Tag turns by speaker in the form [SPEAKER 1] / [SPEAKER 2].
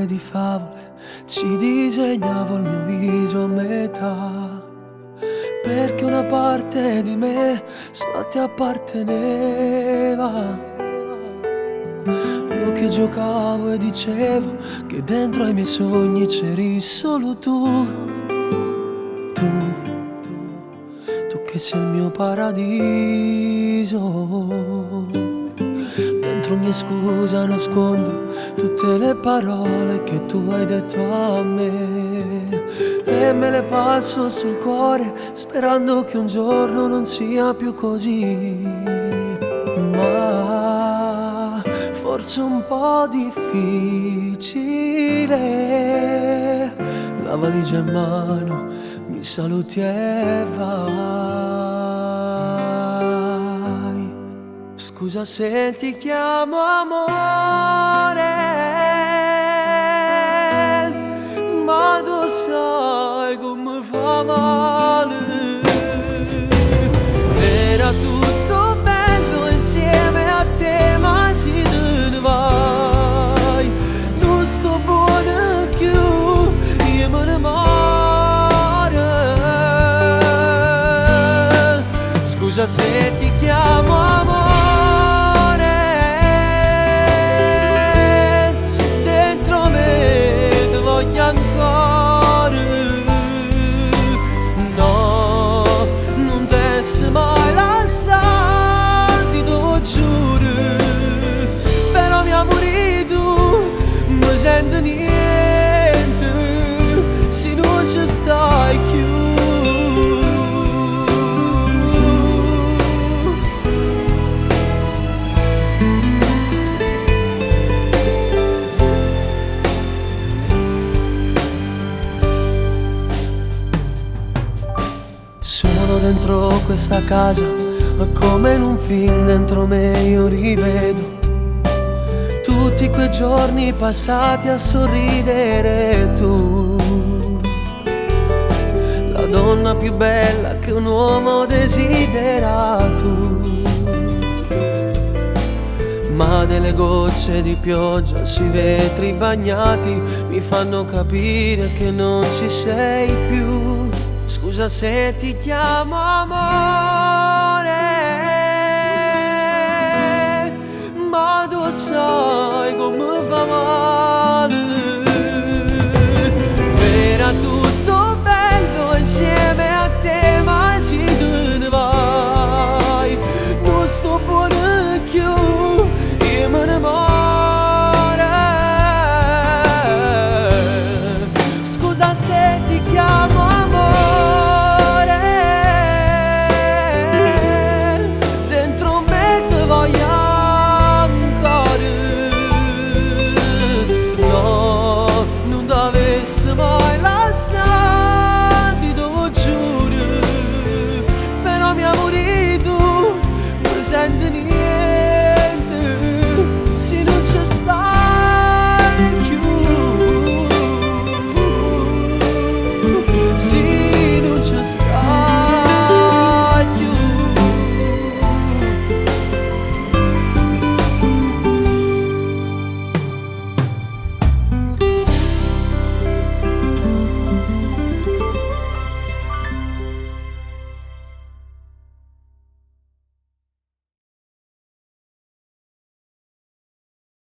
[SPEAKER 1] di favole, ci disegnavo il mio viso a metà, perché una parte di me solo a te apparteneva. Io che giocavo e dicevo che dentro ai miei sogni c'eri solo tu, tu che sei il mio paradiso. Dentro ogni scusa nascondo tutte le parole che tu hai detto a me, e me le passo sul cuore sperando che un giorno non sia più così. Ma forse un po' difficile, la valigia in mano, mi saluti e vai. Scusa se ti chiamo amore, ma tu sai come fa male. Era tutto bello insieme a te, ma se te ne vai non sto buona più, io me ne muore. Scusa se ti chiamo amore, ancora no, non dessi mai lasciati, te lo giuro, però mi amori tu, non sento niente se non ci stai più. Dentro questa casa, come in un film dentro me io rivedo tutti quei giorni passati a sorridere. Tu, la donna più bella che un uomo desidera, tu, ma delle gocce di pioggia sui vetri bagnati mi fanno capire che non ci sei più. Scusa se ti chiamo amore, ma tu sai come fa male.